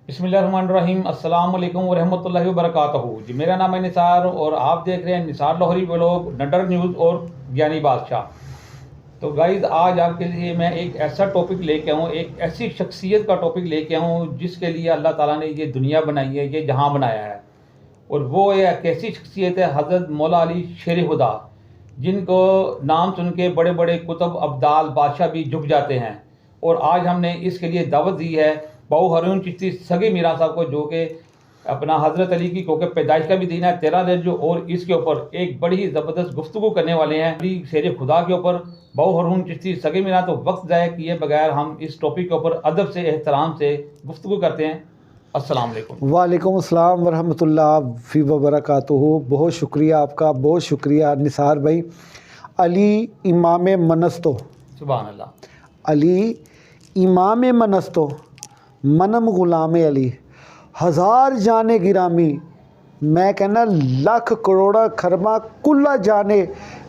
بسم اللہ الرحمن الرحیم۔ السلام علیکم ورحمۃ اللہ وبرکاتہ۔ جی میرا نام ہے نثار اور آپ دیکھ رہے ہیں نثار لاہوری ولاگ، نڈر نیوز اور گیانی بادشاہ۔ تو گائز آج آپ کے لیے میں ایک ایسا ٹاپک لے کے آؤں، ایک ایسی شخصیت کا ٹاپک لے کے آؤں جس کے لیے اللہ تعالیٰ نے یہ دنیا بنائی ہے، یہ جہاں بنایا ہے، اور وہ ایک ایسی شخصیت ہے حضرت مولا علی شیر خدا، جن کو نام سن کے بڑے بڑے کتب ابدال بادشاہ بھی جھک جاتے ہیں۔ اور آج ہم نے اس کے لیے دعوت دی ہے باؤ ہارون چشتی سگے میران صاحب کو، جو کہ اپنا حضرت علی کی کیونکہ پیدائش کا بھی دن ہے 13 رجب، اور اس کے اوپر ایک بڑی ہی زبردست گفتگو کرنے والے ہیں علی شیر خدا کے اوپر باؤ ہارون چشتی سگے میران۔ تو وقت ضائع کیے بغیر ہم اس ٹاپک کے اوپر ادب سے احترام سے گفتگو کرتے ہیں۔ السلام علیکم۔ وعلیکم السلام ورحمۃ اللہ وبرکاتہ۔ بہت شکریہ آپ کا، بہت شکریہ نثار بھائی۔ علی امام منستو، سبحان اللہ۔ علی امام منستو، منم غلام علی، ہزار جانے گرامی، میں کہنا لاکھ کروڑا خرما کلا جانے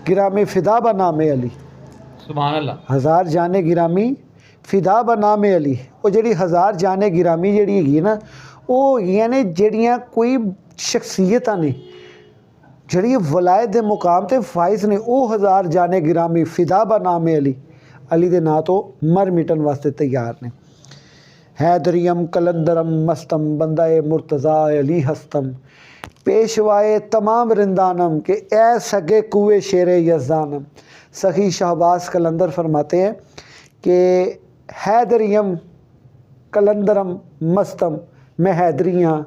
گرامی، فدا بنام علی۔ سبحان اللہ۔ ہزار جانے گرامی فدا بنام علی۔ وہ جڑی ہزار جانے گرامی جڑی ہے نا، وہ یعنی جڑیاں کوئی شخصیتاں نے جڑی ولایت دے مقام تے فائز نے، وہ ہزار جانے گرامی فدا بنام علی، علی دے نا تو مر مٹن واسطے تیار نے۔ حیدریم کلندرم مستم، بندہ مرتضیٰ علی ہستم، پیشوائے تمام رندانم کہ اے سگے کوئے شیر یزدانم۔ سخی شہباز کلندر فرماتے ہیں کہ حیدریم کلندرم مستم، میں حیدری ہاں،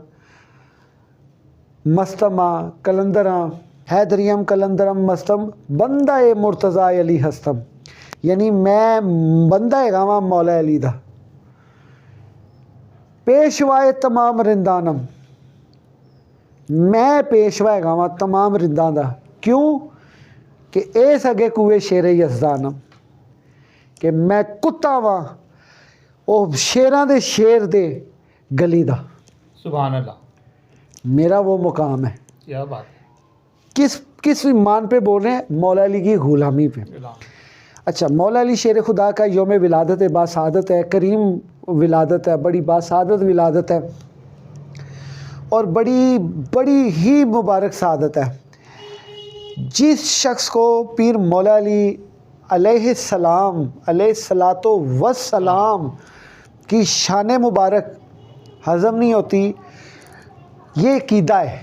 مستماں کلندراں، حیدریم کلندرم مستم، بندہ مرتضیٰ علی ہستم، یعنی میں بندہ گاواں مولا علی دا، پیشوائے تمام رندانم، میں پیشوا گاواں تمام رنداں دا، کیوں کہ اے سگے کوئے شیر یزدانم، کہ میں کتا واں او شیراں دے شیر دے گلی دا۔ سبحان اللہ۔ میرا وہ مقام ہے۔ کیا بات ہے۔ کس ایمان پہ بول رہے ہیں؟ مولا علی کی غلامی پہ۔ اچھا، مولا علی شیر خدا کا یوم ولادت باسعادت ہے، کریم ولادت ہے، بڑی باسعادت ولادت ہے، اور بڑی ہی مبارک سعادت ہے۔ جس شخص کو پیر مولا علی علیہ السلام علیہ الصلاۃ والسلام کی شان مبارک ہضم نہیں ہوتی، یہ عقیدہ ہے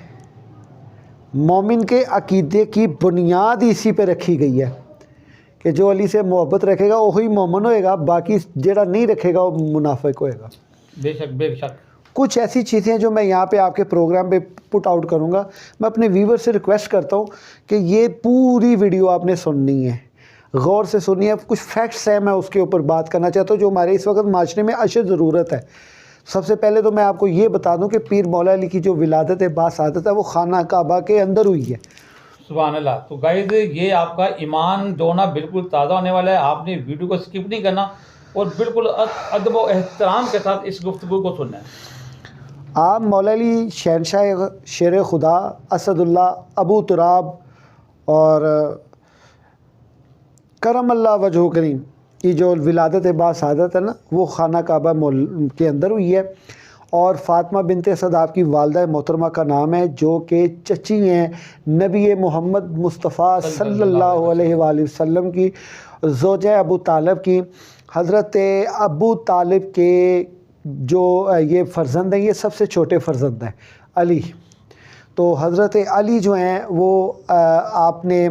مومن کے عقیدے کی بنیاد اسی پہ رکھی گئی ہے کہ جو علی سے محبت رکھے گا وہی مومن ہوئے گا، باقی جڑا نہیں رکھے گا وہ منافق ہوئے گا۔ بے شک بے شک۔ کچھ ایسی چیزیں جو میں یہاں پہ آپ کے پروگرام پہ پٹ آؤٹ کروں گا، میں اپنے ویور سے ریکویسٹ کرتا ہوں کہ یہ پوری ویڈیو آپ نے سننی ہے، غور سے سننی ہے۔ کچھ فیکٹس ہیں، میں اس کے اوپر بات کرنا چاہتا ہوں جو ہمارے اس وقت معاشرے میں اشد ضرورت ہے۔ سب سے پہلے تو میں آپ کو یہ بتا دوں کہ پیر مولا علی کی جو ولادت باسعادت ہے وہ خانہ کعبہ کے اندر ہوئی ہے۔ سبحان اللہ۔ تو گائز یہ آپ کا ایمان دونا بالکل تازہ ہونے والا ہے، آپ نے ویڈیو کو سکپ نہیں کرنا اور بالکل ادب و احترام کے ساتھ اس گفتگو کو سننا ہے۔ آپ مولا علی شہنشاہ شیر خدا اسد اللہ ابو تراب اور کرم اللہ وجہ کریم کی جو ولادت باسعادت ہے نا، وہ خانہ کعبہ کے اندر ہوئی ہے، اور فاطمہ بنت اسد آپ کی والدہ محترمہ کا نام ہے، جو کہ چچی ہیں نبی محمد مصطفیٰ صلی اللہ علیہ وآلہ وسلم کی، زوجہ ابو طالب کی۔ حضرت ابو طالب کے جو یہ فرزند ہیں، یہ سب سے چھوٹے فرزند ہیں علی۔ تو حضرت علی جو ہیں وہ آپ نے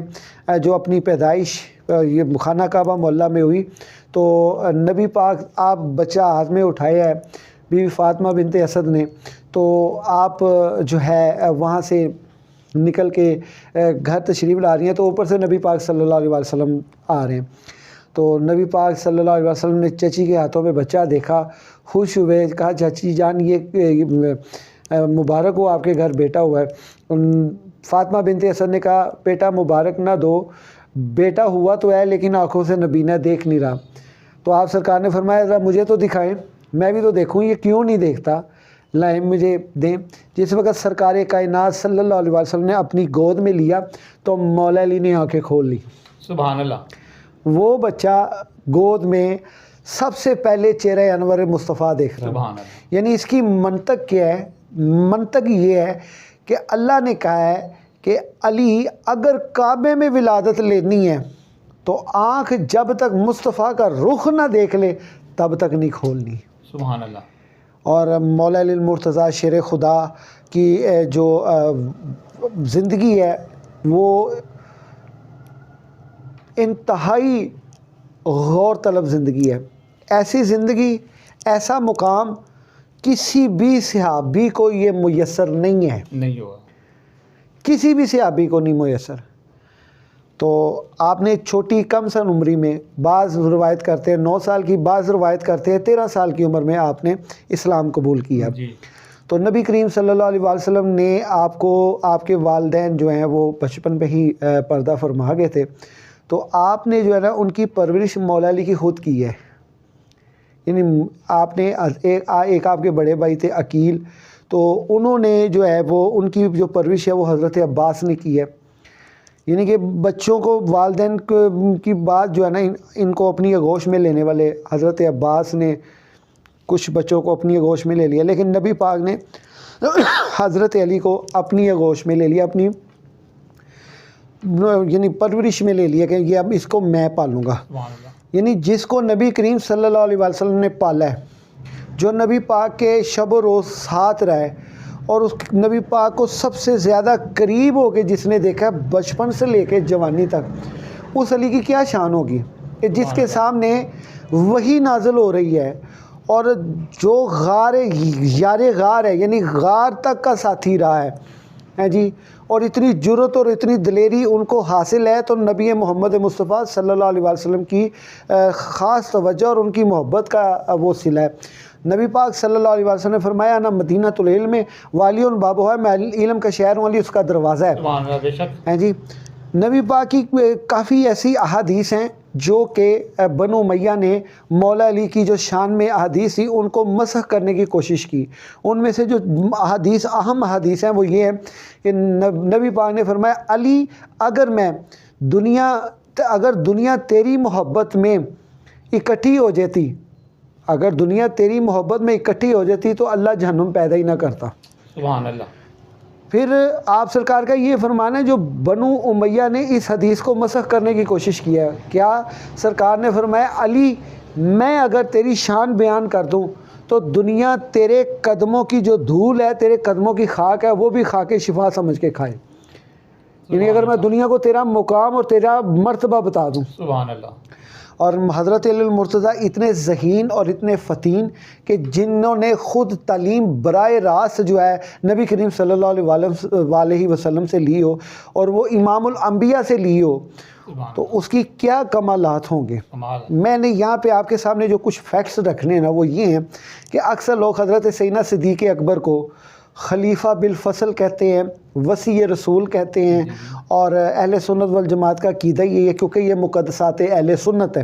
جو اپنی پیدائش یہ خانہ کعبہ محلہ میں ہوئی، تو نبی پاک آپ بچہ ہاتھ میں اٹھایا ہے بی بی فاطمہ بنت اسد نے، تو آپ جو ہے وہاں سے نکل کے گھر تشریف لا رہی ہیں، تو اوپر سے نبی پاک صلی اللہ علیہ وسلم آ رہے ہیں۔ تو نبی پاک صلی اللہ علیہ وسلم نے چچی کے ہاتھوں میں بچہ دیکھا، خوش ہوئے، کہا چچی جان یہ مبارک ہو آپ کے گھر بیٹا ہوا ہے۔ فاطمہ بنت اسد نے کہا بیٹا مبارک نہ دو، بیٹا ہوا تو ہے لیکن آنکھوں سے نبینہ دیکھ نہیں رہا۔ تو آپ سرکار نے فرمایا ذرا مجھے تو دکھائیں، میں بھی تو دیکھوں یہ کیوں نہیں دیکھتا، لائیں مجھے دیں۔ جس وقت سرکار کائنات صلی اللہ علیہ وسلم نے اپنی گود میں لیا تو مولا علی نے آنکھیں کھول لی۔ سبحان اللہ۔ وہ بچہ گود میں سب سے پہلے چہرہ انور مصطفیٰ دیکھ رہا سبحان اللہ۔ یعنی اس کی منطق کیا ہے؟ منطق یہ ہے کہ اللہ نے کہا ہے کہ علی اگر کعبے میں ولادت لینی ہے تو آنکھ جب تک مصطفیٰ کا رخ نہ دیکھ لے تب تک نہیں کھولنی. سبحان اللہ. اور مولا علی المرتضیٰ شیر خدا کی جو زندگی ہے وہ انتہائی غور طلب زندگی ہے. ایسی زندگی، ایسا مقام کسی بھی صحابی کو یہ میسر نہیں ہے، نہیں ہوا، کسی بھی صحابی کو نہیں میسر. تو آپ نے چھوٹی کم سن عمری میں، بعض روایت کرتے ہیں 9 سال کی، بعض روایت کرتے ہیں 13 سال کی عمر میں آپ نے اسلام قبول کیا. جی. تو نبی کریم صلی اللہ علیہ وسلم نے آپ کو، آپ کے والدین جو ہیں وہ بچپن پہ ہی پردہ فرما گئے تھے، تو آپ نے جو ہے نا ان کی پرورش مولا علی کی خود کی ہے. یعنی آپ نے ایک آپ کے بڑے بھائی تھے عقیل، تو انہوں نے جو ہے وہ ان کی جو پرورش ہے وہ حضرت عباس نے کی ہے. یعنی کہ بچوں کو والدین کی بات جو ہے نا ان کو اپنی آغوش میں لینے والے حضرت عباس نے کچھ بچوں کو اپنی آغوش میں لے لیا، لیکن نبی پاک نے حضرت علی کو اپنی آغوش میں لے لیا، اپنی یعنی پرورش میں لے لیا کہ یہ اب اس کو میں پالوں گا. یعنی جس کو نبی کریم صلی اللہ علیہ وسلم نے پالا ہے، جو نبی پاک کے شب و روز ساتھ رہے اور اس نبی پاک کو سب سے زیادہ قریب ہو کے جس نے دیکھا بچپن سے لے کے جوانی تک، اس علی کی کیا شان ہوگی کہ جس کے سامنے وہی نازل ہو رہی ہے اور جو غار یار غار ہے، یعنی غار تک کا ساتھی رہا ہے جی، اور اتنی جرت اور اتنی دلیری ان کو حاصل ہے. تو نبی محمد مصطفیٰ صلی اللہ علیہ وسلم کی خاص توجہ اور ان کی محبت کا وہ صلہ ہے. نبی پاک صلی اللہ علیہ وسلم نے فرمایا نا مدینہ العلم والی بابو ہے، میں علم کا شہر ہوں، علی اس کا دروازہ ہے جی. نبی پاک کی کافی ایسی احادیث ہیں جو کہ بنو امیہ نے مولا علی کی جو شان میں احادیث تھی ان کو مسخ کرنے کی کوشش کی. ان میں سے جو احادیث اہم احادیث ہیں وہ یہ ہے کہ نبی پاک نے فرمایا علی اگر دنیا تیری محبت میں اکٹھی ہو جاتی، اگر دنیا تیری محبت میں اکٹھی ہو جاتی تو اللہ جہنم پیدا ہی نہ کرتا. سبحان اللہ. پھر آپ سرکار کا یہ فرمان ہے جو بنو امیہ نے اس حدیث کو مسخ کرنے کی کوشش کیا ہے. کیا سرکار نے فرمایا علی میں اگر تیری شان بیان کر دوں تو دنیا تیرے قدموں کی جو دھول ہے، تیرے قدموں کی خاک ہے، وہ بھی خاک شفا سمجھ کے کھائے. یعنی اگر میں دنیا کو تیرا مقام اور تیرا مرتبہ بتا دوں. سبحان اللہ. اور حضرت علی المرتضیٰ اتنے ذہین اور اتنے فتین کہ جنہوں نے خود تعلیم براہ راست جو ہے نبی کریم صلی اللہ علیہ وسلم سے لی ہو اور وہ امام الانبیاء سے لی ہو، تو اس کی کیا کمالات ہوں گے. میں نے یہاں پہ آپ کے سامنے جو کچھ فیکٹس رکھنے ہیں نا وہ یہ ہیں کہ اکثر لوگ حضرت سیدنا صدیق اکبر کو خلیفہ بالفصل کہتے ہیں، وصی رسول کہتے ہیں، اور اہل سنت والجماعت کا عقیدہ یہ ہے کیونکہ یہ مقدسات اہل سنت ہے.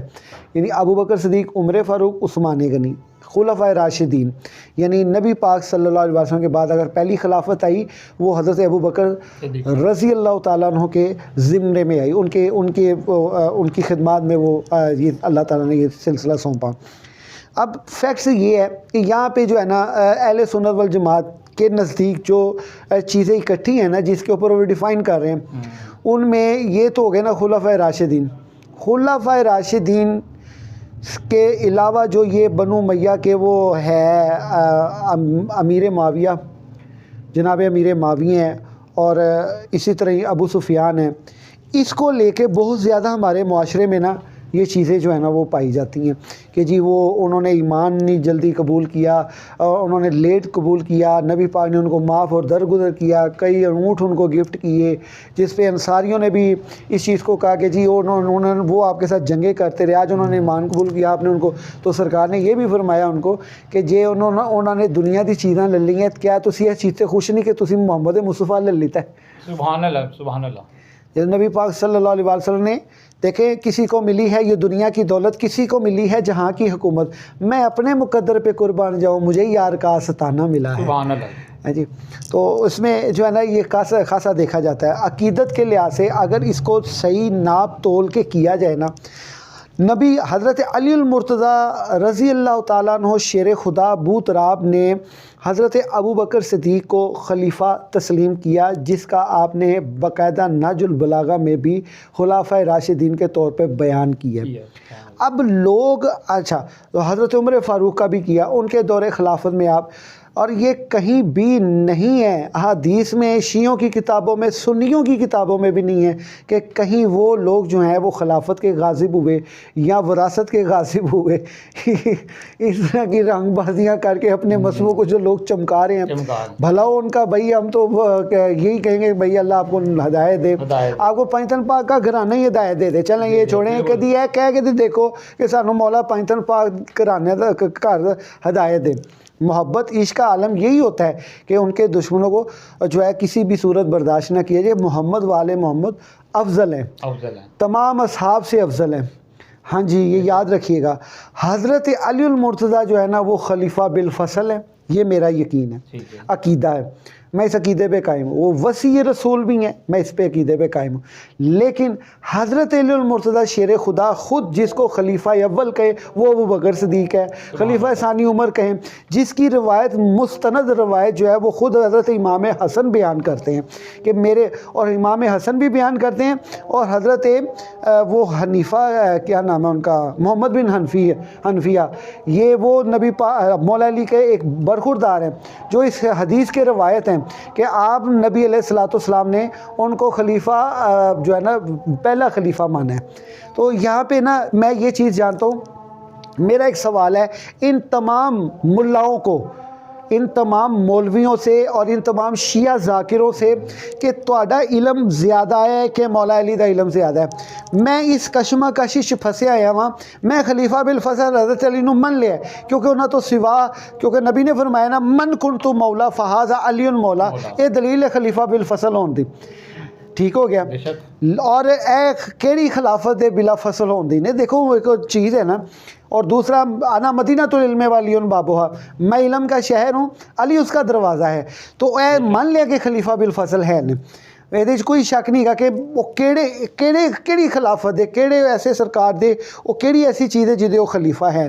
یعنی ابو بکر صدیق، عمر فاروق، عثمان غنی، خلفائے راشدین، یعنی نبی پاک صلی اللہ علیہ وسلم کے بعد اگر پہلی خلافت آئی وہ حضرت ابو بکر رضی اللہ تعالیٰ عنہ کے زمرے میں آئی، ان کی خدمات میں وہ یہ اللہ تعالیٰ نے یہ سلسلہ سونپا. اب فیکٹس یہ ہے کہ یہاں پہ جو ہے نا اہل سنت والجماعت کے نزدیک جو چیزیں اکٹھی ہیں نا جس کے اوپر وہ ڈیفائن کر رہے ہیں، ان میں یہ تو ہو گئے نا خلفائے راشدین. خلفائے راشدین کے علاوہ جو یہ بنو امیہ کے وہ ہے امیر معاویہ، جناب امیر معاویہ ہیں، اور اسی طرح ابو سفیان ہیں، اس کو لے کے بہت زیادہ ہمارے معاشرے میں نا یہ چیزیں جو ہے نا وہ پائی جاتی ہیں کہ جی وہ انہوں نے ایمان نہیں جلدی قبول کیا، انہوں نے لیٹ قبول کیا، نبی پاک نے ان کو معاف اور درگزر کیا، کئی اونٹ ان کو گفٹ کیے، جس پہ انصاریوں نے بھی اس چیز کو کہا کہ جی وہ آپ کے ساتھ جنگیں کرتے رہے، آج انہوں نے ایمان قبول کیا آپ نے ان کو. تو سرکار نے یہ بھی فرمایا ان کو کہ جے انہوں نے دنیا دی چیزاں لے لی ہیں، کیا تسی اس چیز سے خوش نہیں کہ تسی محمد مصطفیٰ لے لیتا ہے. سبحان اللہ سبحان اللہ. نبی پاک صلی اللہ علیہ وسلم نے دیکھیں کسی کو ملی ہے یہ دنیا کی دولت، کسی کو ملی ہے جہاں کی حکومت، میں اپنے مقدر پہ قربان جاؤں، مجھے یار کا ستانہ ملا ہے. سبحان اللہ جی. تو اس میں جو ہے نا یہ خاصا دیکھا جاتا ہے. عقیدت کے لحاظ سے اگر اس کو صحیح ناپ تول کے کیا جائے نا، نبی حضرت علی المرتضیٰ رضی اللہ تعالیٰ عنہ شیر خدا ابو تراب نے حضرت ابو بکر صدیق کو خلیفہ تسلیم کیا، جس کا آپ نے باقاعدہ نہج البلاغہ میں بھی خلفائے راشدین کے طور پہ بیان کیا ہے۔ اب لوگ تو حضرت عمر فاروق کا بھی کیا ان کے دور خلافت میں آپ، اور یہ کہیں بھی نہیں ہے احادیث میں، شیعوں کی کتابوں میں، سنیوں کی کتابوں میں بھی نہیں ہے کہ کہیں وہ لوگ جو ہیں وہ خلافت کے غاصب ہوئے یا وراثت کے غاصب ہوئے۔ اس طرح کی رنگ بازیاں کر کے اپنے مسئلوں کو جو لوگ چمکا رہے ہیں، بھلا ہو ان کا بھائی، ہم تو یہی کہیں گے بھائی اللہ آپ کو ہدایت دے، آپ کو پنجتن پاک کا گھرانہ ہی ہدایت دے دے، چلیں یہ چھوڑیں کدی یہ کہہ کے دیکھو کہ سانو مولا پنجتن پاک گھرانے دا گھر ہدایت دے۔ محبت عشق کا عالم یہی ہوتا ہے کہ ان کے دشمنوں کو جو ہے کسی بھی صورت برداشت نہ کیا جائے۔ محمد والے محمد افضل ہیں، تمام اصحاب سے افضل ہیں۔ ہاں جی، یہ یاد رکھیے گا۔ حضرت علی المرتضیٰ جو ہے نا وہ خلیفہ بالفصل ہے، یہ میرا یقین ہے، عقیدہ ہے، میں اس عقیدے پہ قائم ہوں۔ وہ وصی رسول بھی ہیں، میں اس پہ عقیدے پہ قائم ہوں۔ لیکن حضرت علی المرتضیٰ شیر خدا خود جس کو خلیفہ اول کہے وہ ابو بکر صدیق ہے، خلیفہ ثانی عمر کہیں، جس کی روایت مستند روایت جو ہے وہ خود حضرت امام حسن بیان کرتے ہیں کہ میرے، اور امام حسن بھی بیان کرتے ہیں، اور حضرت وہ حنیفہ کیا نام ہے ان کا، محمد بن حنفیہ، یہ وہ نبی مولا علی کے ایک برخوردار ہیں جو اس حدیث کے روایت ہیں کہ آپ نبی علیہ السلام نے ان کو خلیفہ جو ہے نا پہلا خلیفہ مانا ہے۔ تو یہاں پہ نا میں یہ چیز جانتا ہوں، میرا ایک سوال ہے ان تمام ملاؤں کو، ان تمام مولویوں سے اور ان تمام شیعہ ذاکروں سے کہ تہاڈا علم زیادہ ہے کہ مولا علی دا علم زیادہ ہے۔ میں اس کشمہ کشش پھنسے آیا ہاں، میں خلیفہ بالفضل حضرت علی نو من لیا کیونکہ انہاں تو سوا، کیونکہ نبی نے فرمایا نا من کنتو مولا فہذا علی مولا، یہ دلیل ہے خلیفہ بالفضل ہون دی۔ ٹھیک ہو گیا؟ اور اے کیڑی خلافت دے بلا فصل ہون دی نے، دیکھو ایک چیز ہے نا۔ اور دوسرا انا مدینہ العلم والی بابوہا، میں علم کا شہر ہوں، علی اس کا دروازہ ہے۔ تو اے مان لیا کہ خلیفہ بالفضل ہے نے، یہ کوئی شک نہیں گا کہ وہ کیڑی خلافت دے، کیڑے ایسے سرکار دے، وہ کیڑی ایسی چیز ہے جدے وہ خلیفہ ہے۔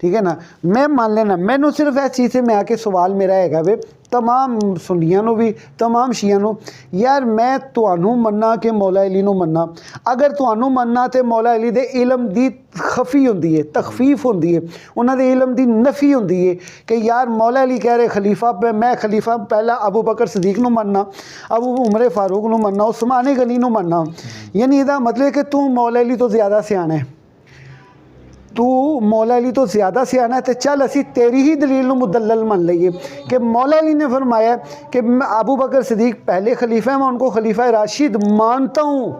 ٹھیک ہے نا، میں مان لینا، مینوں صرف اس چیز سے میں آ کے سوال میرا ہے گا وے تمام سنیاں نو بھی، تمام شیعہ نو، یار میں تانوں مننا کہ مولا علی نو مننا، اگر تانوں مننا تے مولا علی دے علم دی خفی ہوندی ہے، تخفیف ہوندی ہے، انہاں دے علم دی نفی ہوندی ہے کہ یار مولا علی کہہ رہے خلیفہ پہ، میں خلیفہ پہلا ابو بکر صدیق نو مننا، ابو عمر فاروق نو مننا، عثمان غنی نو مننا، یعنی یہ مطلب ہے کہ تو مولا علی تو زیادہ سیانا ہے، تو مولا علی تو زیادہ سیانا ہے، تو چل اسی تیری ہی دلیل نو مدلل من لئیے کہ مولا علی نے فرمایا کہ ابو بکر صدیق پہلے خلیفہ ہیں، میں ان کو خلیفہ راشد مانتا ہوں۔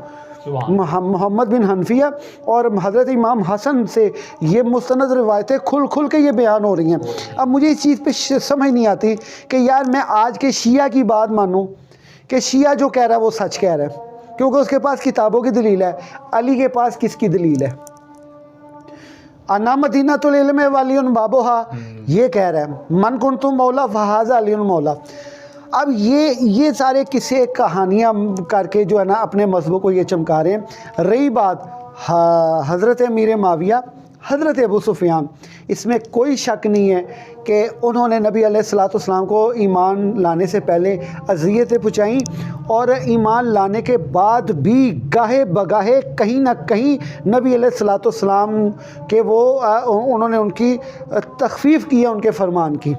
محمد بن حنفیہ اور حضرت امام حسن سے یہ مستند روایتیں کھل کے یہ بیان ہو رہی ہیں۔ اب مجھے اس چیز پہ سمجھ نہیں آتی کہ یار میں آج کے شیعہ کی بات مانوں کہ شیعہ جو کہہ رہا ہے وہ سچ کہہ رہا ہے، کیونکہ اس کے پاس کتابوں کی دلیل ہے، علی کے پاس کس کی دلیل ہے؟ انا مدینہ العلم والی بابوہا یہ کہہ رہا ہے من کنتم مولا فہذا علی مولا۔ اب یہ سارے قصے کہانیاں کر کے جو ہے نا اپنے مذہب کو یہ چمکا رہے ہیں۔ رہی بات حضرت امیر معاویہ، حضرت ابو سفیان، اس میں کوئی شک نہیں ہے کہ انہوں نے نبی علیہ السلام کو ایمان لانے سے پہلے اذیتیں پہنچائیں، اور ایمان لانے کے بعد بھی گاہے بگاہے کہیں نہ کہیں نبی علیہ السلام کے وہ انہوں نے ان کی تخفیف کی ہے، ان کے فرمان کی۔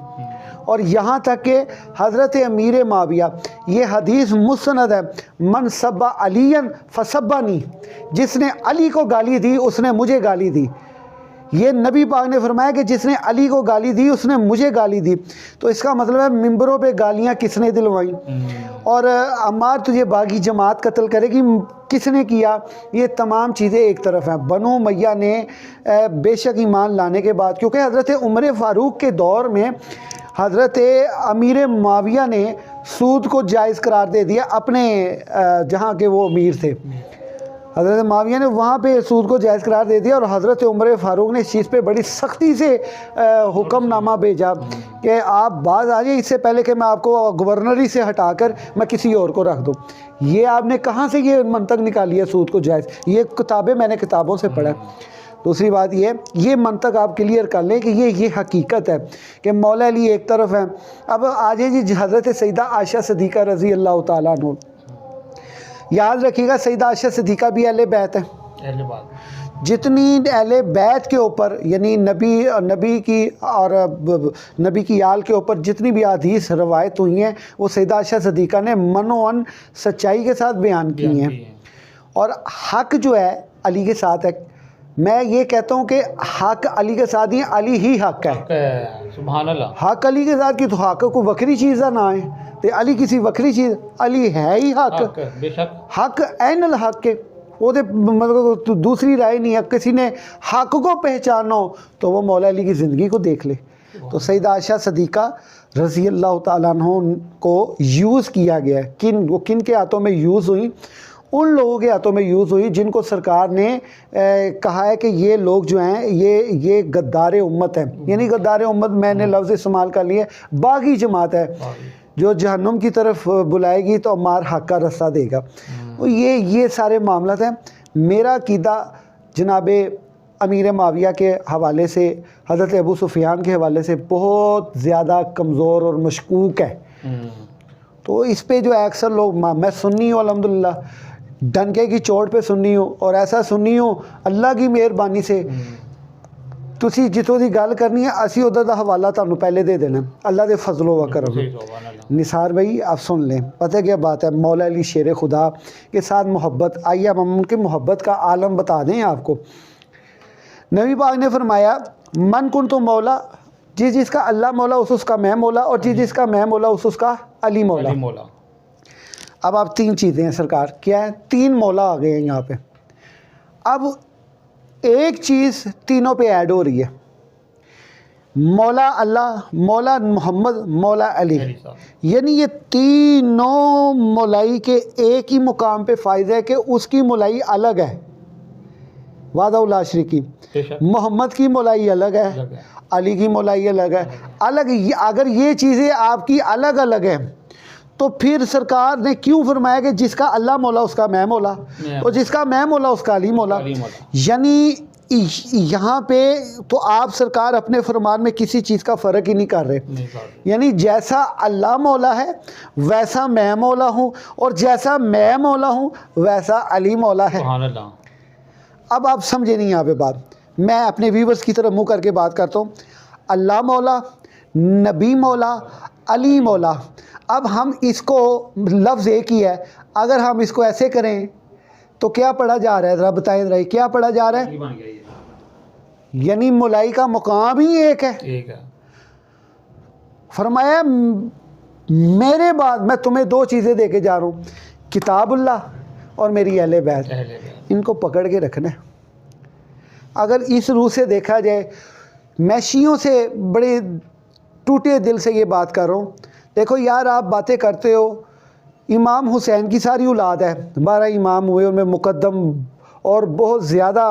اور یہاں تک کہ حضرت امیر معاویہ، یہ حدیث مستند ہے، من سب علی فسبنی، جس نے علی کو گالی دی اس نے مجھے گالی دی۔ یہ نبی پاک نے فرمایا کہ جس نے علی کو گالی دی اس نے مجھے گالی دی۔ تو اس کا مطلب ہے ممبروں پہ گالیاں کس نے دلوائیں؟ اور عمار تجھے باغی جماعت قتل کرے گی کس نے کیا؟ یہ تمام چیزیں ایک طرف ہیں۔ بنو امیہ نے بے شک ایمان لانے کے بعد، کیونکہ حضرت عمر فاروق کے دور میں حضرت امیر معاویہ نے سود کو جائز قرار دے دیا اپنے جہاں کے وہ امیر تھے، حضرت معاویہ نے وہاں پہ سود کو جائز قرار دے دیا، اور حضرت عمر فاروق نے اس چیز پہ بڑی سختی سے حکم نامہ بھیجا کہ آپ باز آ جائیں اس سے پہلے کہ میں آپ کو گورنری سے ہٹا کر میں کسی اور کو رکھ دوں۔ یہ آپ نے کہاں سے یہ منطق نکالی ہے سود کو جائز؟ یہ کتابیں میں نے کتابوں سے پڑھا۔ دوسری بات یہ منطق آپ کلیئر کر لیں کہ یہ حقیقت ہے کہ مولا علی ایک طرف ہے. اب آجے جی حضرت سیدہ عائشہ صدیقہ رضی اللہ تعالیٰ عنہ. یاد رکھیے گا سیدہ عائشہ صدیقہ بھی اہل بیت ہے. اہل بات. جتنی اہل بیت کے اوپر یعنی نبی کی آل کے اوپر جتنی بھی حدیث روایت ہوئی ہیں وہ سیدہ عائشہ صدیقہ نے منوعاً سچائی کے ساتھ بیان کی ہیں. اور حق جو ہے علی کے ساتھ ہے. میں یہ کہتا ہوں کہ حق علی کے ساتھ ہی علی ہی حق ہے. سبحان اللہ. حق علی کے ساتھ کی تو حق کو وکری چیز نہ ہے تو علی کسی وکری چیز. علی ہے ہی حق. بے شک حق عین الحق کے وہ مطلب دوسری رائے نہیں ہے. کسی نے حق کو پہچانا ہو تو وہ مولا علی کی زندگی کو دیکھ لے. تو سیدہ عائشہ صدیقہ رضی اللہ تعالیٰ عنہ کو یوز کیا گیا ہے. وہ کن کے ہاتھوں میں یوز ہوئی؟ ان لوگوں کے ہاتھوں میں یوز ہوئی جن کو سرکار نے کہا ہے کہ یہ لوگ جو ہیں یہ غدار امت ہیں. یعنی غدار امت میں نے لفظ استعمال کر لیے باغی جماعت ہے جو جہنم کی طرف بلائے گی تو مار حق کا رستہ دے گا. یہ سارے معاملات ہیں. میرا عقیدہ جناب امیر معاویہ کے حوالے سے حضرت ابو سفیان کے حوالے سے بہت زیادہ کمزور اور مشکوک ہے. تو اس پہ جو ہے اکثر لوگ میں سنی ہوں الحمدللہ ڈنکے کی چوٹ پہ سنی ہوں اور ایسا سنی ہوں اللہ کی مہربانی سے تسی جتوں دی گل کرنی ہے اسی ادھر دا حوالہ تانوں پہلے دے دینا اللہ دے فضل و کرم. نثار بھائی آپ سن لیں پتہ کیا بات ہے. مولا علی شیر خدا کے ساتھ محبت. آئیے ہم ان کی محبت کا عالم بتا دیں آپ کو. نبی پاک نے فرمایا من کن تو مولا جس کا اللہ مولا اس کا میں مولا اور جس کا میں مولا اس کا علی مولا. اب آپ تین چیزیں ہیں سرکار کیا ہے؟ تین مولا آ گئے ہیں یہاں پہ. اب ایک چیز تینوں پہ ایڈ ہو رہی ہے. مولا اللہ، مولا محمد، مولا علی. یعنی یہ تینوں مولائی کے ایک ہی مقام پہ فائز ہے کہ اس کی مولائی الگ ہے وحدہ لا شریک. محمد کی مولائی الگ ہے، علی کی مولائی الگ ہے. اگر یہ چیزیں آپ کی الگ الگ ہیں تو پھر سرکار نے کیوں فرمایا کہ جس کا اللہ مولا اس کا میں مولا اور جس کا میں مولا اس کا علی مولا. یعنی یہاں پہ تو آپ سرکار اپنے فرمان میں کسی چیز کا فرق ہی نہیں کر رہے. یعنی جیسا اللہ مولا ہے ویسا میں مولا ہوں اور جیسا میں مولا ہوں ویسا علی مولا ہے. اب آپ سمجھے نہیں یہاں پہ بات. میں اپنے ویورز کی طرف منہ کر کے بات کرتا ہوں. اللہ مولا، نبی مولا، علی مولا. اب ہم اس کو لفظ ایک ہی ہے. اگر ہم اس کو ایسے کریں تو کیا پڑھا جا رہا ہے؟ ذرا بتائیں ذرا کیا پڑھا جا رہا ہے؟ یعنی مولائی کا مقام ہی ایک ہے. فرمایا میرے بعد میں تمہیں دو چیزیں دے کے جا رہا ہوں، کتاب اللہ اور میری اہل بیت. ان کو پکڑ کے رکھنا ہے. اگر اس روح سے دیکھا جائے میں شیعوں سے بڑے ٹوٹے دل سے یہ بات کر رہا ہوں. دیکھو یار آپ باتیں کرتے ہو امام حسین کی ساری اولاد ہے، 12 امام ہوئے ان میں مقدم اور بہت زیادہ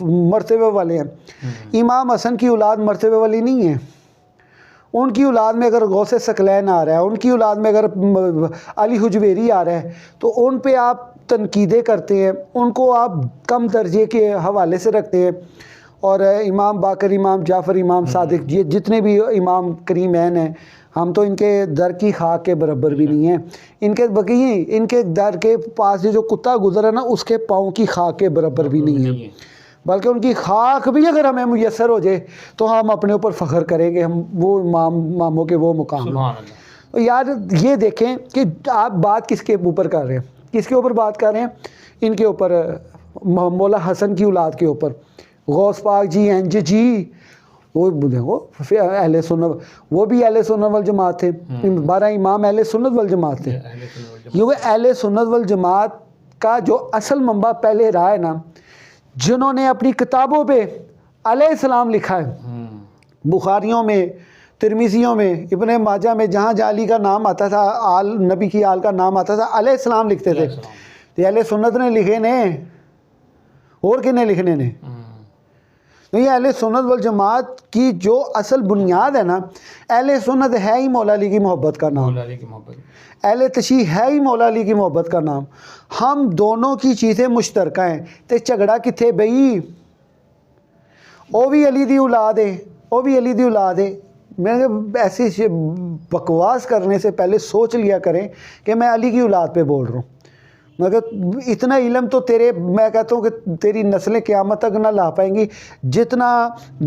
مرتبے والے ہیں. امام حسن کی اولاد مرتبے والی نہیں ہے. ان کی اولاد میں اگر غوث ثقلین آ رہا ہے، ان کی اولاد میں اگر علی حجویری آ رہا ہے تو ان پہ آپ تنقیدیں کرتے ہیں، ان کو آپ کم درجے کے حوالے سے رکھتے ہیں. اور امام باقر، امام جعفر، امام صادق، یہ جتنے بھی امام کریمین ہیں ہم تو ان کے در کی خاک کے برابر بھی نہیں ہیں. ان کے بقیے ان کے در کے پاس جو کتا گزرا نا اس کے پاؤں کی خاک کے برابر بھی نہیں ہے. بلکہ ان کی خاک بھی اگر ہمیں میسر ہو جائے تو ہم اپنے اوپر فخر کریں گے ہم وہ اماموں کے وہ مقام ہیں. تو یار یہ دیکھیں کہ آپ بات کس کے اوپر کر رہے ہیں، کس کے اوپر بات کر رہے ہیں؟ ان کے اوپر مولا حسن کی اولاد کے اوپر. غوث پاک جی ہیں جی وہ دیکھو اہل سنت، وہ بھی اہل سنت والجماعت تھے. 12 امام اہل سنت والجماعت تھے. کیونکہ اہل سنت والجماعت کا جو اصل منبع پہلے رہا ہے نا، جنہوں نے اپنی کتابوں پہ علیہ السلام لکھا ہے، بخاریوں میں، ترمذیوں میں، ابن ماجہ میں، جہاں جہاں علی کا نام آتا تھا، آل نبی کی آل کا نام آتا تھا، علیہ السلام لکھتے تھے. تو اہل سنت نے لکھے نے اور کنے لکھنے نے. تو یہ اہل سنت والجماعت کی جو اصل بنیاد ہے نا، اہل سنت ہے ہی مولا علی کی محبت کا نام، اہل تشیع ہے ہی مولا علی کی محبت کا نام. ہم دونوں کی چیزیں مشترکہ ہیں. تو جھگڑا کتھے بئی؟ وہ بھی علی دی اولاد ہے، وہ بھی علی دی اولاد ہے۔ میں نے ایسی بکواس کرنے سے پہلے سوچ لیا کریں کہ میں علی کی اولاد پہ بول رہا ہوں، مگر اتنا علم تو تیرے، میں کہتا ہوں کہ تیری نسلیں قیامت تک نہ لا پائیں گی جتنا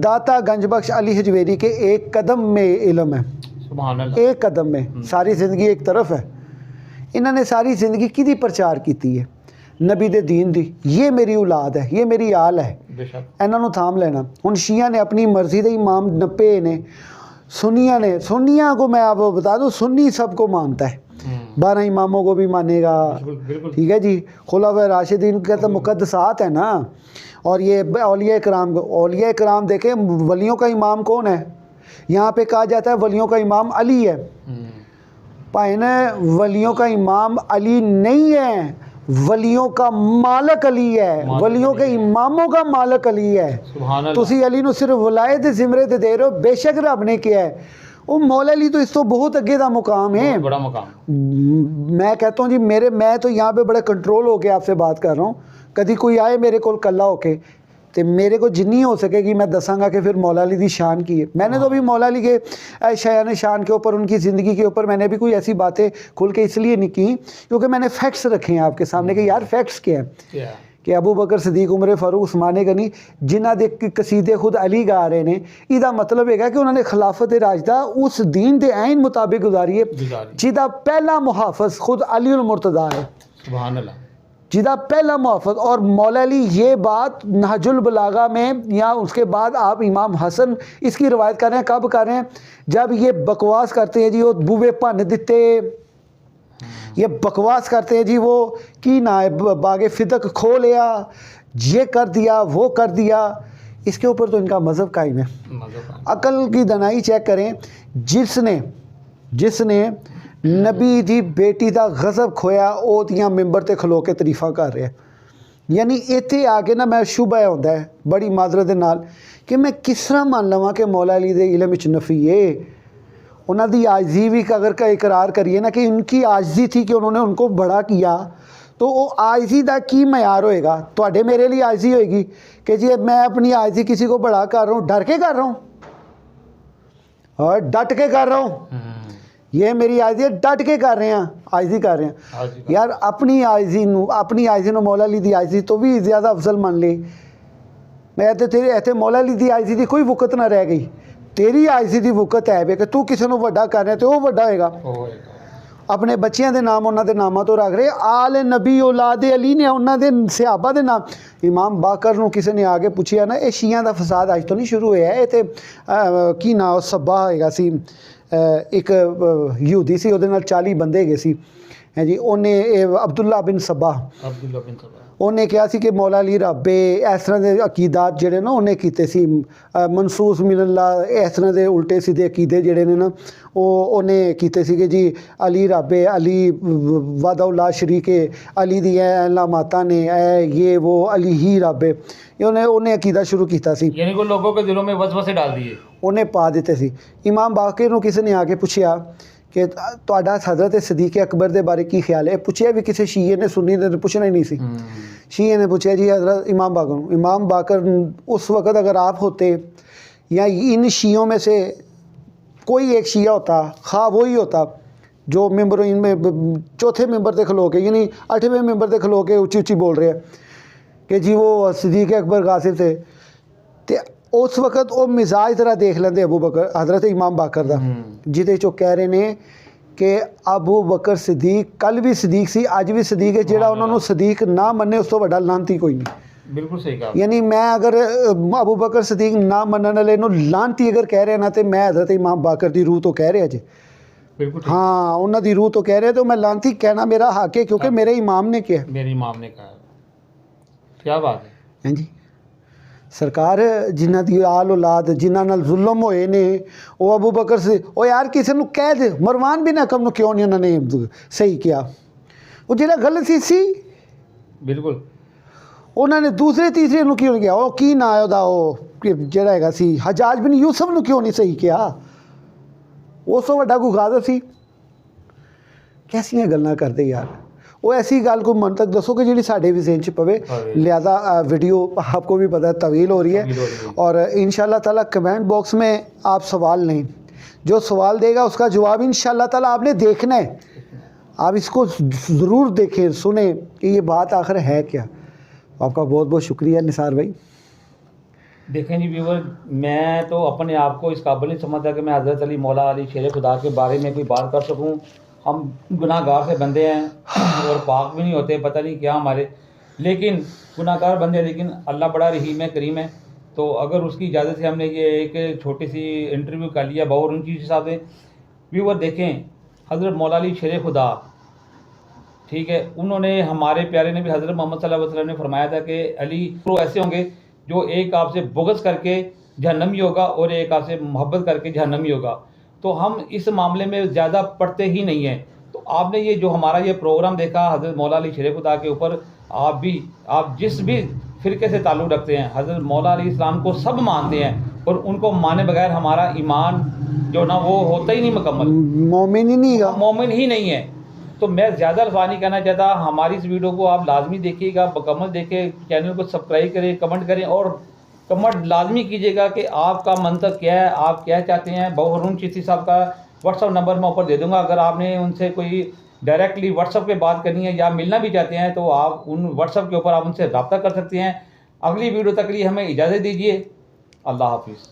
داتا گنج بخش علی حجویری کے ایک قدم میں علم ہے، سبحان اللہ، ایک قدم میں۔ ساری زندگی ایک طرف ہے، انہوں نے ساری زندگی کدی پرچار کیتی ہے؟ نبی دے دین دی۔ یہ میری اولاد ہے، یہ میری آل ہے، بے شک، انہوں نے تھام لینا۔ ہن شیعہ نے اپنی مرضی دے امام نپے نے، سنیاں کو میں آپ کو بتا دوں، سنی سب کو مانتا ہے، 12 اماموں کو بھی مانے گا، بالکل، ٹھیک ہے جی، خلفائے راشدین کے تو مقدسات ہیں نا۔ اور یہ اولیاء کرام، اولیاء کرام دیکھیں، ولیوں کا امام کون ہے؟ یہاں پہ کہا جاتا ہے ولیوں کا امام علی ہے، بھائی نے ولیوں کا امام علی نہیں ہے، ولیوں کا مالک علی ہے، ولیوں کے اماموں کا مالک علی ہے۔ سبحان اللہ، تسی علی نو صرف ولایت زمرے تے دے رہے ہو، بے شک رب نے کیا ہے، وہ مولا علی تو اس تو بہت اگے دا مقام ہے، بہت بڑا مقام۔ میں کہتا ہوں جی، میں تو یہاں پہ بڑے کنٹرول ہو کے آپ سے بات کر رہا ہوں، کدی کوئی آئے میرے کو کلا ہو کے تو میرے کو جنی ہو سکے گی میں دساں گا کہ پھر مولا علی دی شان کی ہے۔ میں نے تو بھی مولا علی کے شایان شان کے اوپر، ان کی زندگی کے اوپر میں نے بھی کوئی ایسی باتیں کھل کے اس لیے نہیں کی کیونکہ میں نے فیکٹس رکھے ہیں آپ کے سامنے کہ یار فیکٹس کیا ہے، کہ ابو بکر صدیق، عمر فاروق، عثمان غنی جنہ دے قصیدے خود علی گا رہے نے، یہ مطلب ہے کہ انہوں نے خلافت راشدہ اس دین دے عین مطابق گزاری ہے جہاں پہلا محافظ خود علی المرتضیٰ ہے، سبحان اللہ، جہاں پہلا محافظ۔ اور مولا علی یہ بات نہج البلاغہ میں، یا اس کے بعد آپ امام حسن اس کی روایت کر رہے ہیں، کب کر رہے ہیں؟ جب یہ بکواس کرتے ہیں جی وہ بوے پن دیتے، یہ بکواس کرتے ہیں جی وہ کی نہ باغ فدق کھو لیا، یہ کر دیا، وہ کر دیا، اس کے اوپر تو ان کا مذہب قائم ہے۔ عقل کی دنائی چیک کریں، جس نے نبی دی بیٹی دا غضب کھویا او دیاں ممبر تے کھلو کے تعریفاں کر رہے ہیں، یعنی ایتھے آ کے نا میں شبہ ہوندا ہے بڑی معذرت دے نال کہ میں کس طرح مان لواں کہ مولا علی دے علم وچ نفی ہے۔ انہاں دی عاجزی بھی اگر کا اقرار کریے نا کہ ان کی عاجزی تھی کہ انہوں نے ان کو بڑا کیا، تو وہ عاجزی دا کی معیار ہوئے گا؟ تواڈے میرے لیے عاجزی ہوئے گی کہ جی میں اپنی عاجزی کسی کو بڑا کر رہا ہوں، ڈر کے کر رہا ہوں اور ڈٹ کے کر رہا ہوں؟ یہ میری عاجزی ہے، ڈٹ کے کر رہے ہیں، عاجزی کر رہے ہیں یار۔ اپنی عاجزی نو مولا علی دی عاجزی تو بھی زیادہ افضل مان لی۔ میں ایتھے مولا علی دی عاجزی دی کوئی وقت نہ رہ گئی، تیری عاجزی دی وقت ہے بے کہ تو کسی نو وڈا کر رہے تو وہ وڈا ہوئے گا۔ اپنے بچیاں دے نام انہاں دے ناماں تو رکھ رہے، آل نبی اولاد علی نے انہاں دے صحابہ دے نام۔ امام باقر نو کسی نے آگے پوچھیا نا، اے شیعہ دا فساد اج تو نہیں شروع ہویا ہے، تے کی نا صبا ہوئے گا سی، ایک یہودی سی، وہ 40 بندے گئے سی جی، انہیں عبداللہ بن صبا انہیں کہا سی کہ مولا علی رب اس طرح دے عقیدات جڑے نا انہیں کیتے سی، منصوص من اللہ، اس طرح دے الٹے سیدھے عقیدے جڑے نے نا وہ انہیں کیتے سی کہ جی علی رب، علی وحدہ لا شریک، علی دی اے علاماتاں نے، اے یہ وہ علی ہی رب ہے، انہیں عقیدہ شروع کیتا سی، یعنی کہ لوگوں کے دلوں میں وسوسے ڈال دیے، انہیں پا دیتے سی۔ امام باقر نو کسی نے آ کے پوچھیا کہ تہاڈا حضرت صدیق اکبر دے بارے کی خیال ہے؟ پوچھیا بھی کسی شیعہ نے، سنی نے پوچھنا ہی نہیں سی، شیعہ نے پوچھا جی حضرت امام باقر نو۔ امام باقر اس وقت اگر آپ ہوتے یا ان شیعوں میں سے کوئی ایک شیعہ ہوتا، خواہ وہی ہوتا جو ممبر ان میں چوتھے ممبر تے کھلو کے، یعنی 8ویں ممبر تے کھلو کے اونچی اونچی بول رہے ہیں کہ جی وہ صدیق اکبر غاصب تھے، تے اس وقت وہ مزاج ذرا دیکھ لیندے ابو بکر حضرت امام باقر دا، جہدے چو کہہ رہے نے کہ ابو بکر صدیق کل بھی صدیق سی، اج بھی صدیق ہے، جہاں انہوں نے صدیق نہ مننے اس تو بڑا لانتی کوئی نہیں۔ بالکل صحیح کہا، یعنی میں اگر ابو بکر صدیق نہ منن والے نو لانتی اگر کہہ رہے نا تے میں حضرت امام باقر دی روح تو کہہ رہا جی، بالکل ہاں انہاں دی روح تو کہہ رہے، تو میں لانتی کہنا میرا حق ہے کیونکہ میرے امام نے کیا، میرے امام نے کہا، کیا بات ہے ہاں جی۔ سرکار جنہ دی آل اولاد جنہ نال ظلم ہوئے نے، وہ ابو بکر سے او یار کسی نو کہہ دے، مروان بن حکم نو کیوں نہیں انہوں نے صحیح کیا، وہ جہاں غلط سی بالکل، انہوں نے دوسرے تیسرے نو کیوں نہیں کیا، وہ کی نہ آیا دا وہ جڑا ہے سی حجاج بن یوسف نو کیوں نہیں صحیح کیا، وہ سو وڈا کوئی غازی سی۔ کیسیاں گلاں کرتے یار، وہ ایسی گل کوئی من تک دسو کہ جی ساڈے بھی ذہن چ پوے. لہذا ویڈیو آپ کو بھی پتہ ہے طویل ہو رہی ہے, اور انشاءاللہ تعالیٰ کمنٹ باکس میں آپ سوال نہیں, جو سوال دے گا اس کا جواب انشاءاللہ تعالیٰ آپ نے دیکھنا ہے. آپ اس کو ضرور دیکھیں, سنیں کہ یہ بات آخر ہے کیا. آپ کا بہت بہت شکریہ نثار بھائی. دیکھیں جی ویور, میں تو اپنے آپ کو اس قابل نہیں سمجھتا کہ میں حضرت علی مولا علی شیر خدا کے بارے میں کوئی بات کر سکوں. ہم گناہ گار سے بندے ہیں اور پاک بھی نہیں ہوتے, پتہ نہیں کیا ہمارے, لیکن گناہ گار بندے ہیں, لیکن اللہ بڑا رحیم ہے, کریم ہے. تو اگر اس کی اجازت سے ہم نے یہ ایک چھوٹی سی انٹرویو کر لیا باور ان چیز کے ساتھ. ویور دیکھیں, حضرت مولا علی شیر خدا, ٹھیک ہے, انہوں نے ہمارے پیارے نبی حضرت محمد صلی اللہ علیہ وسلم نے فرمایا تھا کہ علی تو ایسے ہوں گے جو ایک آپ سے بغض کر کے جہنمی ہوگا اور ایک آپ سے محبت کر کے جہنمی ہوگا. تو ہم اس معاملے میں زیادہ پڑھتے ہی نہیں ہیں. تو آپ نے یہ جو ہمارا یہ پروگرام دیکھا حضرت مولا علی شیر خدا کے اوپر, آپ جس بھی فرقے سے تعلق رکھتے ہیں, حضرت مولا علیہ السلام کو سب مانتے ہیں, اور ان کو مانے بغیر ہمارا ایمان جو نا وہ ہوتا ہی نہیں مکمل, مومن ہی نہیں گا, مومن ہی نہیں ہے. تو میں زیادہ الفاظ نہیں کہنا چاہتا. ہماری اس ویڈیو کو آپ لازمی دیکھیے گا, مکمل دیکھیں, چینل کو سبسکرائب کریں, کمنٹ کریں, اور کمنٹ لازمی کیجیے گا کہ آپ کا منطق کیا ہے, آپ کیا چاہتے ہیں. بہو ہارون چشتی صاحب کا واٹس ایپ نمبر میں اوپر دے دوں گا, اگر آپ نے ان سے کوئی ڈائریکٹلی واٹس ایپ پہ بات کرنی ہے یا ملنا بھی چاہتے ہیں تو آپ ان واٹس ایپ کے اوپر آپ ان سے رابطہ کر سکتے ہیں. اگلی ویڈیو تک لیے ہمیں اجازت دیجیے. اللہ حافظ.